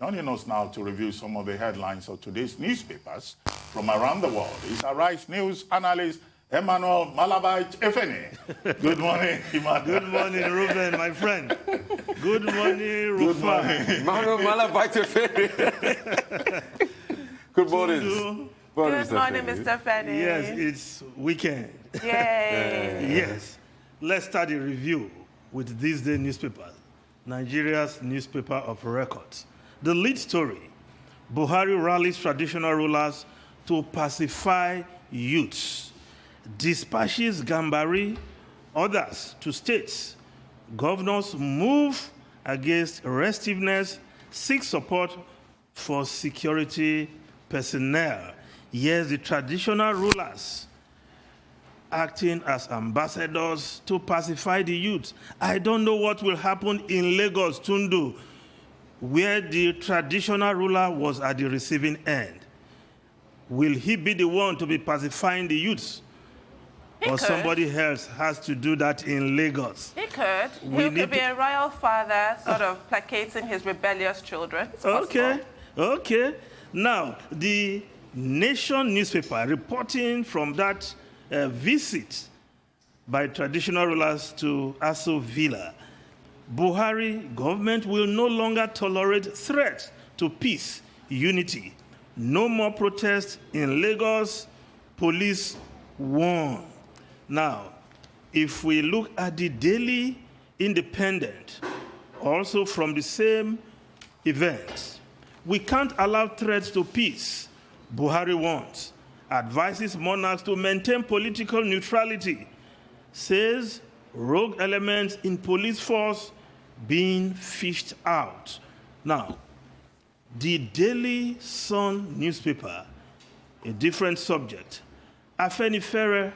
Joining us now to review some of the headlines of today's newspapers from around the world is Arise News analyst Emmanuel Malabite Efene. Good morning, Emmanuel. Good morning, Ruben, my friend. Good morning, Rufa. Good morning. Emmanuel Malabite Efene. Good morning. Good morning, Mr. Fenny. Yes, it's weekend. Yay. Yes. Let's start the review with this day newspaper, Nigeria's newspaper of records. The lead story, Buhari Rallies traditional rulers to pacify youths, dispatches Gambari, others to states. Governors move against restiveness, seek support for security personnel. Yes, the traditional rulers acting as ambassadors to pacify the youth. I don't know what will happen in Lagos, Tundu, where the traditional ruler was at the receiving end. Will he be the one to be pacifying the youths? Or somebody else has to do that in Lagos? He could. He could be a royal father, sort of placating his rebellious children. Okay. Now, the Nation newspaper reporting from that visit by traditional rulers to Aso Villa, Buhari government will no longer tolerate threats to peace, unity. No more protests in Lagos, police warn. Now, if we look at the Daily Independent, also from the same event, we can't allow threats to peace. Buhari warns, advises monarchs to maintain political neutrality, says rogue elements in police force being fished out. Now, the Daily Sun newspaper, a different subject. Afenifere,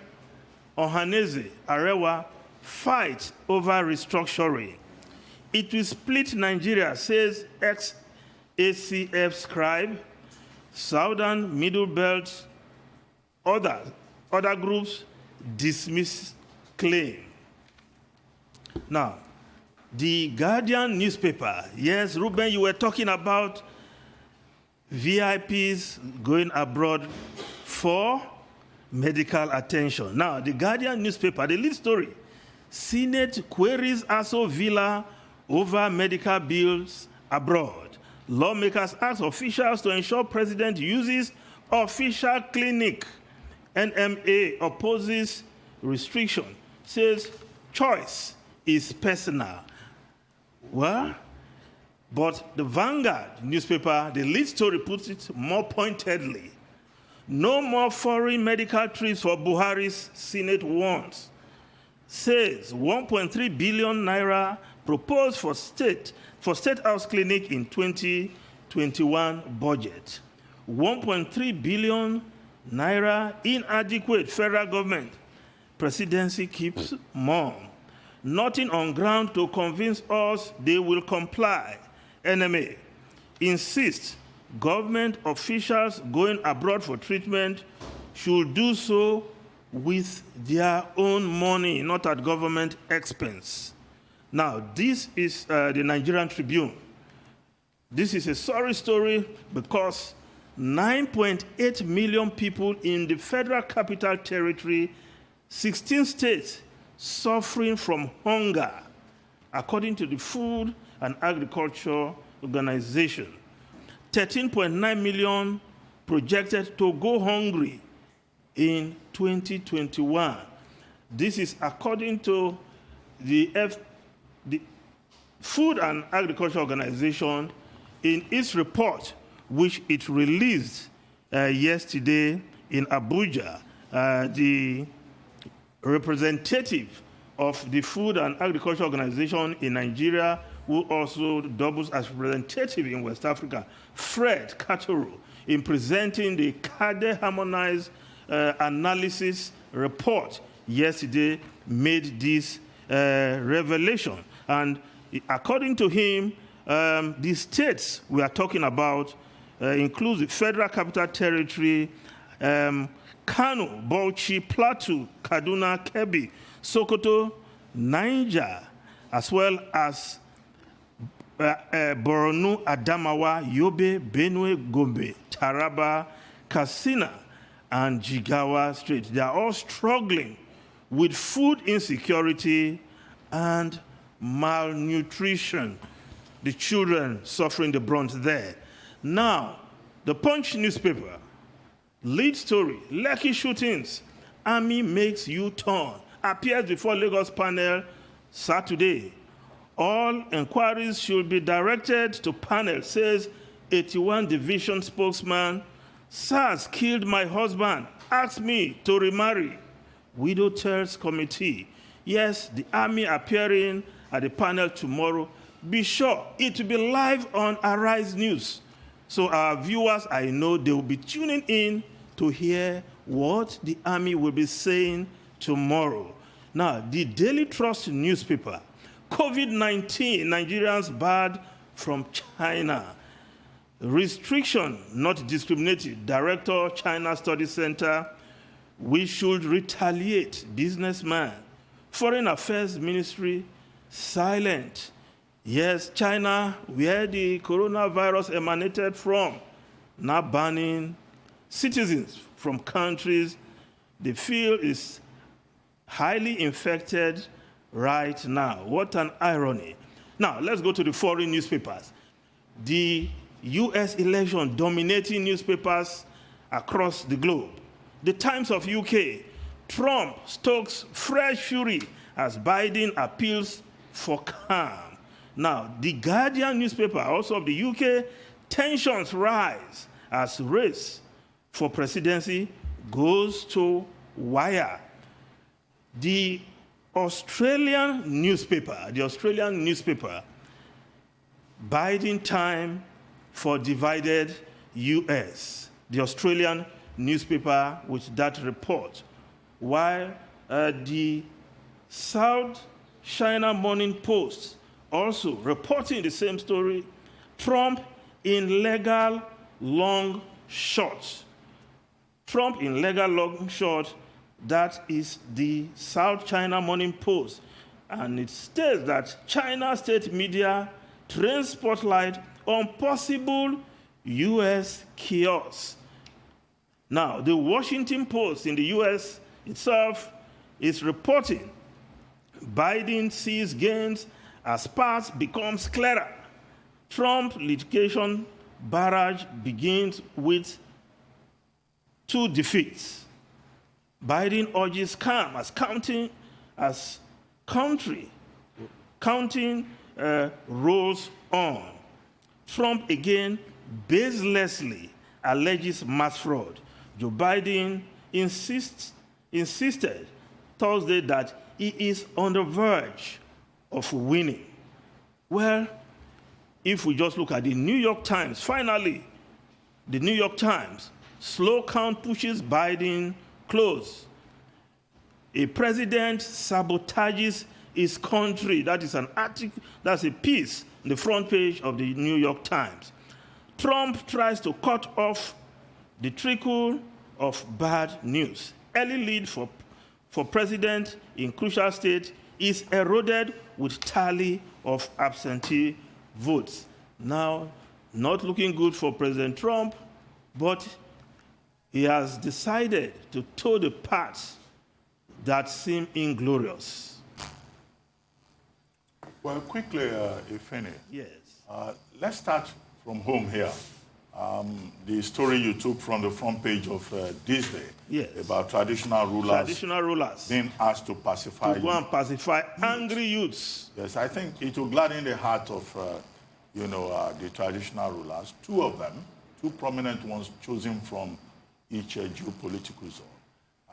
Ohaneze, Arewa fight over restructuring. It will split Nigeria, says ex-ACF scribe. Southern Middle Belt, other groups dismiss claim. Now, the Guardian newspaper, yes, Ruben, you were talking about VIPs going abroad for medical attention. Now, the Guardian newspaper, the lead story, Senate queries Aso Villa over medical bills abroad. Lawmakers ask officials to ensure president uses official clinic. NMA opposes restriction, says choice is personal. Well, but the Vanguard newspaper, the lead story puts it more pointedly. No more foreign medical trips for Buhari's Senate wants. Says 1.3 billion naira proposed for State House Clinic in 2021 budget. 1.3 billion naira inadequate federal government. Presidency keeps mum. Nothing on ground to convince us they will comply. NMA insists government officials going abroad for treatment should do so with their own money, not at government expense. Now, this is the Nigerian Tribune. This is a sorry story because 9.8 million people in the Federal Capital Territory, 16 states suffering from hunger, according to the Food and Agriculture Organization. 13.9 million projected to go hungry in 2021. This is according to the Food and Agriculture Organization in its report, which it released yesterday in Abuja. The representative of the Food and Agriculture Organization in Nigeria, who also doubles as representative in West Africa, Fred Katoro, in presenting the CADE Harmonized Analysis report yesterday, made this revelation. And according to him, the states we are talking about include the Federal Capital Territory, Kano, Bauchi, Plateau, Kaduna, Kebbi, Sokoto, Niger, as well as Borno, Adamawa, Yobe, Benue, Gombe, Taraba, Katsina, and Jigawa State. They are all struggling with food insecurity and malnutrition. The children suffering the brunt there. Now, the Punch newspaper, lead story, Lekki shootings, Army makes U-turn, appears before Lagos panel Saturday. All inquiries should be directed to panel, says 81 Division spokesman. SARS killed my husband, asked me to remarry. Widow tells committee. Yes, the Army appearing at the panel tomorrow. Be sure it will be live on Arise News. So our viewers, I know they will be tuning in to hear what the Army will be saying tomorrow. Now, the Daily Trust newspaper, COVID-19, Nigerians barred from China. Restriction, not discriminating. Director, China Study Center, we should retaliate. Businessman. Foreign Affairs Ministry, silent. Yes, China, where the coronavirus emanated from, now banning citizens from countries they feel is highly infected right now. What an irony. Now, let's go to the foreign newspapers. The U.S. election dominating newspapers across the globe. The Times of UK, Trump stokes fresh fury as Biden appeals for calm. Now, the Guardian newspaper, also of the UK, tensions rise as race for presidency goes to wire. The Australian newspaper, Biden time for divided US. The Australian newspaper with that report. While the South China Morning Post also reporting the same story, Trump in legal long shot. Trump in legal long shot, that is the South China Morning Post. And it states that China state media trains spotlight on possible U.S. chaos. Now, the Washington Post in the U.S. itself is reporting Biden sees gains as paths becomes clearer. Trump litigation barrage begins with 2 defeats. Biden urges calm as counting rolls on. Trump again baselessly alleges mass fraud. Joe Biden insisted Thursday that he is on the verge of winning. Well, if we just look at the New York Times, finally, the New York Times, slow count pushes Biden close. A president sabotages his country. That is an article, that's a piece on the front page of the New York Times. Trump tries to cut off the trickle of bad news. Early lead for president in crucial state is eroded with tally of absentee votes. Now, not looking good for President Trump, but he has decided to toe the paths that seem inglorious. Well, quickly, Ifene. Yes. Let's start from home here. The story you took from the front page of this day, yes, about traditional rulers being asked to pacify. To go and pacify angry youths. Yes, I think it will gladden the heart of, the traditional rulers. 2 of them, 2 prominent ones chosen from each geopolitical zone.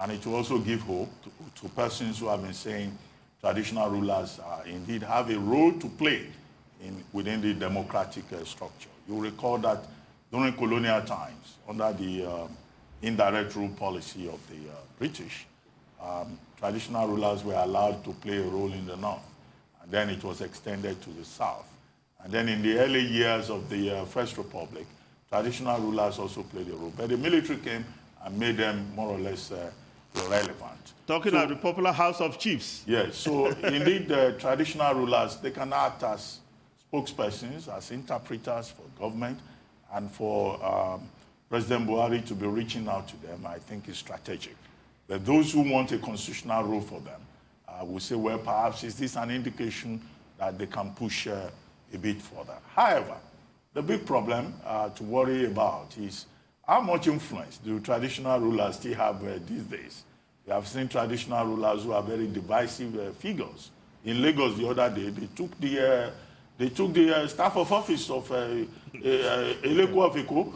And it will also give hope to persons who have been saying traditional rulers indeed have a role to play within the democratic structure. You recall that during colonial times, under the indirect rule policy of the British, traditional rulers were allowed to play a role in the north. And then it was extended to the south. And then in the early years of the First Republic, traditional rulers also played a role. But the military came and made them more or less irrelevant. Talking about the popular House of Chiefs. Yes, so indeed the traditional rulers, they can act as spokespersons, as interpreters for government, and for President Buhari to be reaching out to them, I think is strategic. But those who want a constitutional rule for them will say, well, perhaps is this an indication that they can push a bit further. However, the big problem to worry about is how much influence do traditional rulers still have these days. We have seen traditional rulers who are very divisive figures. In Lagos the other day, they took the staff of office of Eleku of Eko.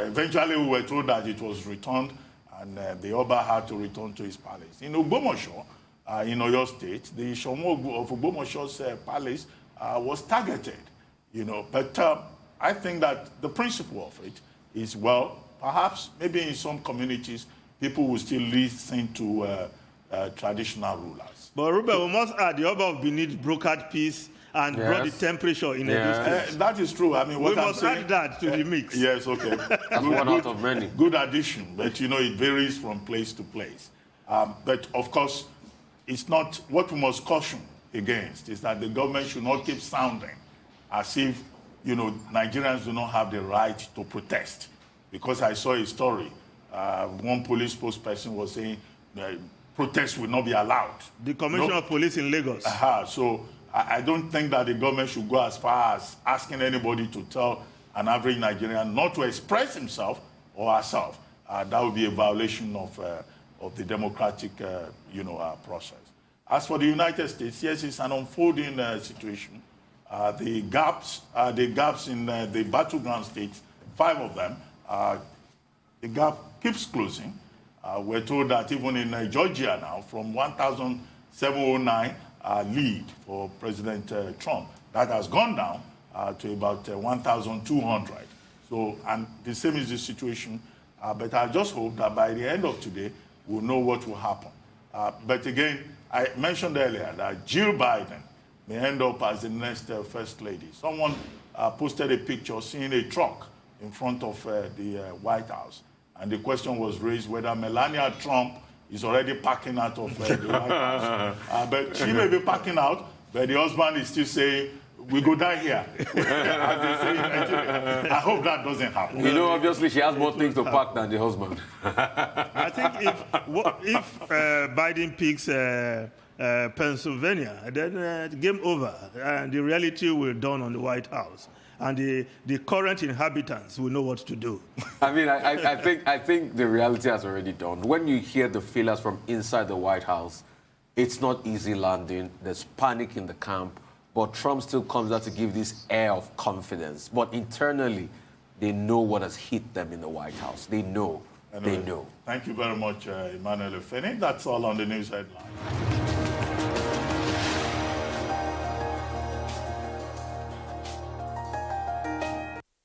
Eventually we were told that it was returned, and the Oba had to return to his palace. In Ogbomoso, in Oyo State, the Shomo of Ogbomoso's palace was targeted. But I think that the principle of it is, well, perhaps maybe in some communities, people will still listen to traditional rulers. But Ruben, we must add, the Oba of Benin brokered peace and brought the temperature in the State. That is true. I mean, what we I'm must saying, add that to the mix. Yes, okay. That's one out of many. Good addition, but it varies from place to place. But of course, it's not, what we must caution against is that the government should not keep sounding as if, Nigerians do not have the right to protest. Because I saw a story, one police spokesperson was saying protests will not be allowed. The Commissioner of Police in Lagos. So I don't think that the government should go as far as asking anybody to tell an average Nigerian not to express himself or herself. That would be a violation of the democratic, process. As for the United States, yes, it's an unfolding situation. The gaps in the battleground states, 5 of them, the gap keeps closing. We're told that even in Georgia now, from 1,709 lead for President Trump, that has gone down to about 1,200. So, and the same is the situation. But I just hope that by the end of today, we'll know what will happen. But again, I mentioned earlier that Jill Biden may end up as the next First Lady. Someone posted a picture seeing a truck in front of the White House. And the question was raised whether Melania Trump is already packing out of the White House. But she may be packing out, but the husband is still saying, we go die here. As they say in Nigeria. I hope that doesn't happen. Obviously she has more things to pack than the husband. I think if Biden picks Pennsylvania, then game over, and the reality will dawn on the White House, and the current inhabitants will know what to do. I mean, I think the reality has already dawned. When you hear the feelers from inside the White House, it's not easy landing. There's panic in the camp, but Trump still comes out to give this air of confidence. But internally, they know what has hit them in the White House. They know. Anyway, they know. Thank you very much, Emmanuel Efeni. That's all on the news headline.